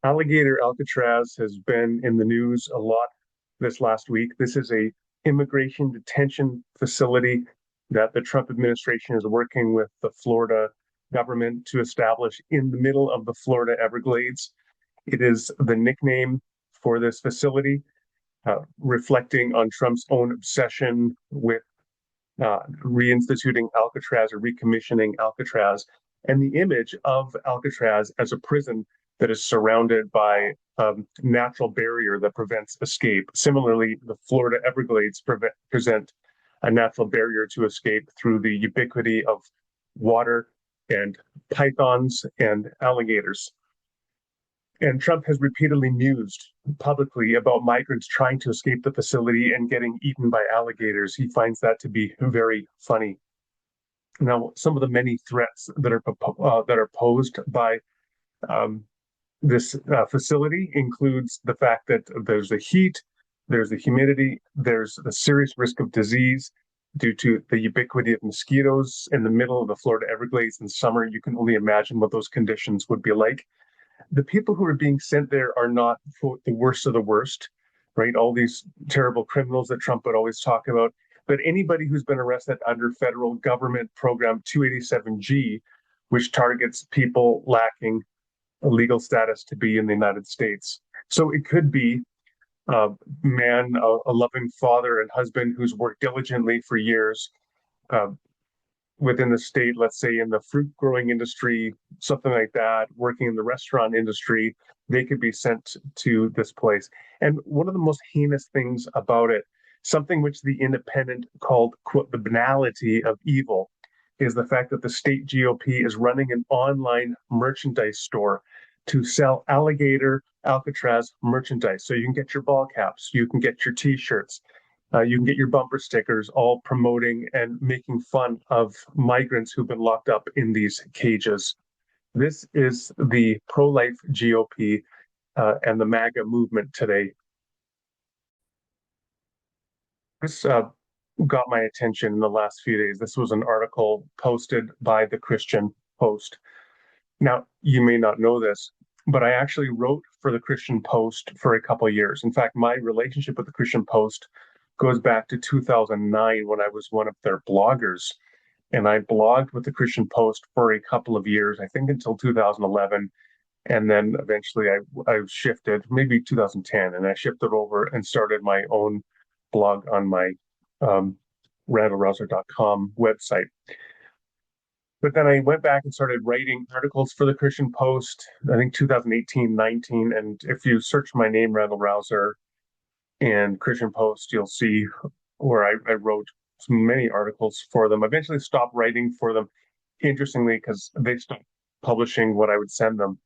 Alligator Alcatraz has been in the news a lot this last week. This is a immigration detention facility that the Trump administration is working with the Florida government to establish in the middle of the Florida Everglades. It is the nickname for this facility, reflecting on Trump's own obsession with reinstituting Alcatraz or recommissioning Alcatraz, and the image of Alcatraz as a prison that is surrounded by a natural barrier that prevents escape. Similarly, the Florida Everglades present a natural barrier to escape through the ubiquity of water and pythons and alligators. And Trump has repeatedly mused publicly about migrants trying to escape the facility and getting eaten by alligators. He finds that to be very funny. Now, some of the many threats that are posed by um, this facility includes the fact that there's the heat, there's the humidity, there's the serious risk of disease due to the ubiquity of mosquitoes in the middle of the Florida Everglades in summer. You can only imagine what those conditions would be like. The people who are being sent there are not, quote, the worst of the worst, right? All these terrible criminals that Trump would always talk about. But anybody who's been arrested under federal government program 287G, which targets people lacking a legal status to be in the United States. So it could be a man, a loving father and husband who's worked diligently for years, uh, within the state, let's say in the fruit growing industry, something like that, working in the restaurant industry, they could be sent to this place. And one of the most heinous things about it, something which the Independent called, quote, the banality of evil, is the fact that the state GOP is running an online merchandise store to sell alligator Alcatraz merchandise. So you can get your ball caps, you can get your t-shirts, you can get your bumper stickers, all promoting and making fun of migrants who've been locked up in these cages. This is the pro-life GOP and the MAGA movement today. This got my attention in the last few days. This was an article posted by the Christian Post. Now, you may not know this, but I actually wrote for the Christian Post for a couple of years. In fact, my relationship with the Christian Post goes back to 2009 when I was one of their bloggers. And I blogged with the Christian Post for a couple of years, I think until 2011. And then eventually I shifted, maybe 2010, and I shifted over and started my own blog on my um, randallrouser.com website. But then I went back and started writing articles for the Christian Post, I think 2018, 19. And if you search my name, Randall Rouser, and Christian Post, you'll see where I wrote many articles for them. I eventually stopped writing for them, interestingly, because they stopped publishing what I would send them.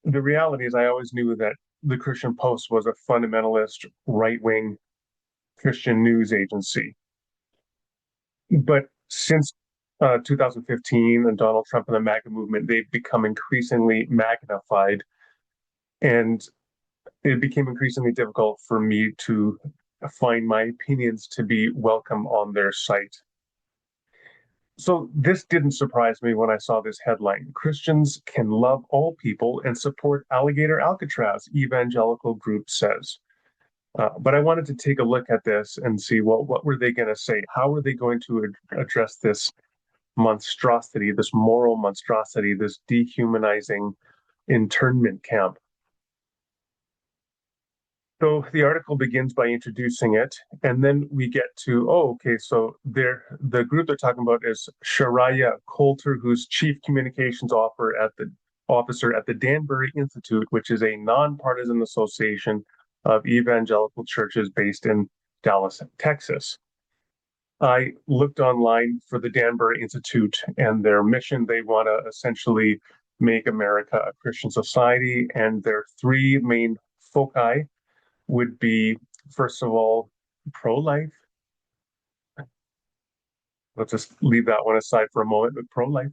The reality is, I always knew that the Christian Post was a fundamentalist, right wing Christian news agency. But since 2015 and Donald Trump and the MAGA movement, they've become increasingly magnified. And it became increasingly difficult for me to find my opinions to be welcome on their site. So this didn't surprise me when I saw this headline. Christians can love all people and support Alligator Alcatraz, evangelical group says. But I wanted to take a look at this and see, well, what were they going to say? How were they going to address this monstrosity, this moral monstrosity, this dehumanizing internment camp? So the article begins by introducing it, and then we get to, oh, okay, so the group they're talking about is Shariah Coulter, who's chief communications officer at the Danbury Institute, which is a nonpartisan association of evangelical churches based in Dallas, Texas. I looked online for the Danbury Institute and their mission. They want to essentially make America a Christian society, and their three main foci would be, first of all, pro-life. Let's just leave that one aside for a moment, but pro-life.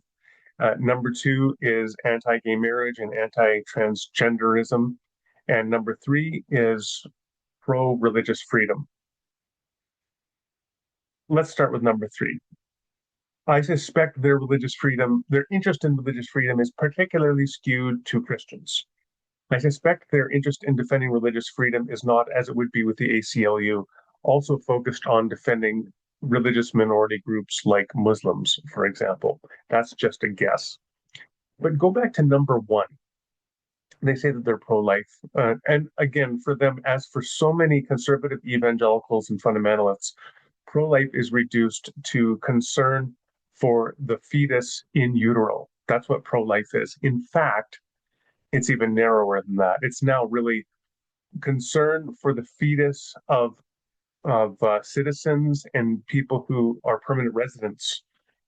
Number two is anti-gay marriage and anti-transgenderism. And number three is pro-religious freedom. Let's start with number three. I suspect their interest in religious freedom is particularly skewed to Christians. I suspect their interest in defending religious freedom is not, as it would be with the ACLU, also focused on defending religious minority groups like Muslims, for example. That's just a guess. But go back to number one. They say that they're pro-life. And again, for them, as for so many conservative evangelicals and fundamentalists, pro-life is reduced to concern for the fetus in utero. That's what pro-life is. In fact, it's even narrower than that. It's now really concern for the fetus of citizens and people who are permanent residents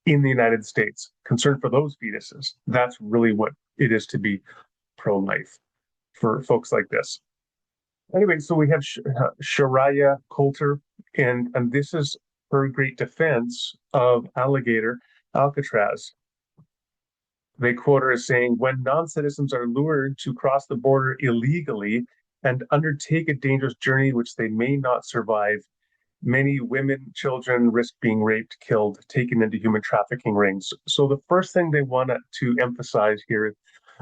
in the United States. Concern for those fetuses. That's really what it is to be pro-life for folks like this. Anyway, so we have Shariah Coulter, and this is her great defense of Alligator Alcatraz. They quote her as saying, when non-citizens are lured to cross the border illegally and undertake a dangerous journey which they may not survive, many women, children risk being raped, killed, taken into human trafficking rings. So the first thing they want to emphasize here,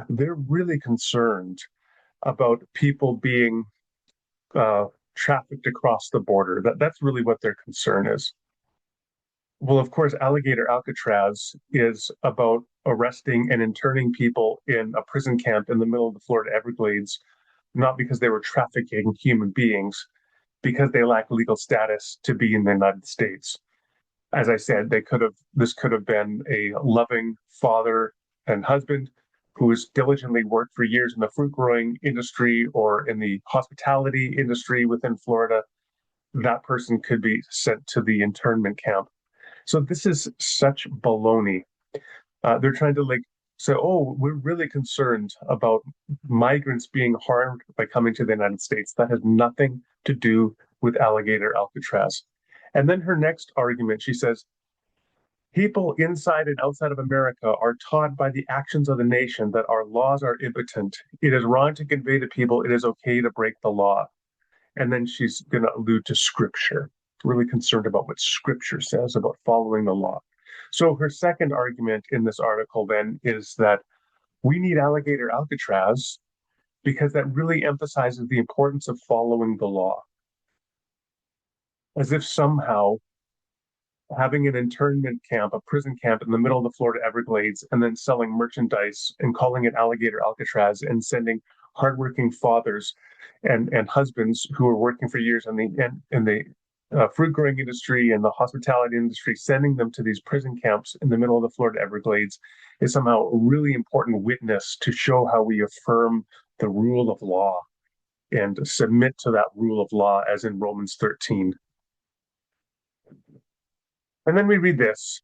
they're really concerned about people being trafficked across the border. That's really what their concern is. Well, of course, Alligator Alcatraz is about arresting and interning people in a prison camp in the middle of the Florida Everglades, not because they were trafficking human beings, because they lack legal status to be in the United States. As I said, this could have been a loving father and husband who has diligently worked for years in the fruit growing industry or in the hospitality industry within Florida. That person could be sent to the internment camp. So this is such baloney. They're trying to say, oh, we're really concerned about migrants being harmed by coming to the United States. That has nothing to do with Alligator Alcatraz. And then her next argument, she says, people inside and outside of America are taught by the actions of the nation that our laws are impotent. It is wrong to convey to people it is okay to break the law. And then she's going to allude to scripture, really concerned about what scripture says about following the law. So her second argument in this article then is that we need Alligator Alcatraz because that really emphasizes the importance of following the law. As if somehow having an internment camp, a prison camp in the middle of the Florida Everglades, and then selling merchandise and calling it Alligator Alcatraz and sending hardworking fathers and husbands who are working for years in the fruit growing industry and the hospitality industry, sending them to these prison camps in the middle of the Florida Everglades is somehow a really important witness to show how we affirm the rule of law and submit to that rule of law as in Romans 13. And then we read this.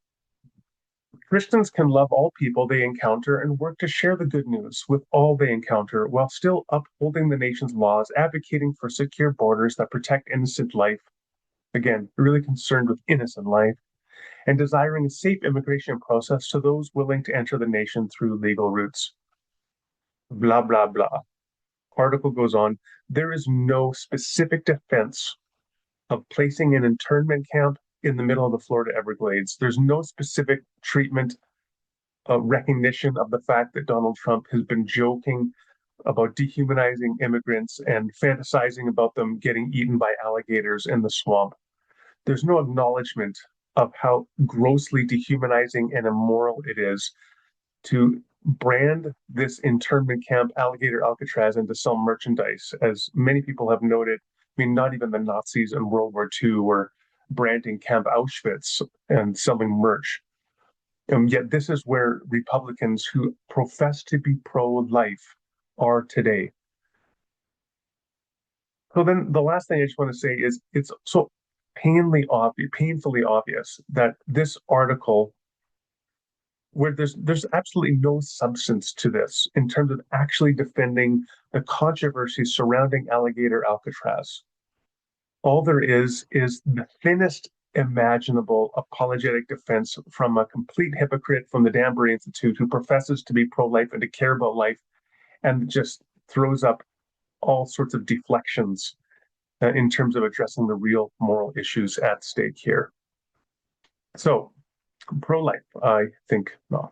Christians can love all people they encounter and work to share the good news with all they encounter while still upholding the nation's laws, advocating for secure borders that protect innocent life. Again, really concerned with innocent life, and desiring a safe immigration process to those willing to enter the nation through legal routes. Blah, blah, blah. Article goes on. There is no specific defense of placing an internment camp in the middle of the Florida Everglades. There's no specific treatment, recognition of the fact that Donald Trump has been joking about dehumanizing immigrants and fantasizing about them getting eaten by alligators in the swamp. There's no acknowledgement of how grossly dehumanizing and immoral it is to brand this internment camp Alligator Alcatraz and to sell merchandise. As many people have noted, I mean, not even the Nazis in World War II were branding Camp Auschwitz and selling merch. Yet this is where Republicans who profess to be pro-life are today. So then the last thing I just want to say is it's so painfully obvious that this article, where there's absolutely no substance to this in terms of actually defending the controversy surrounding Alligator Alcatraz. All there is the thinnest imaginable apologetic defense from a complete hypocrite from the Danbury Institute who professes to be pro-life and to care about life and just throws up all sorts of deflections in terms of addressing the real moral issues at stake here. So, pro-life, I think not.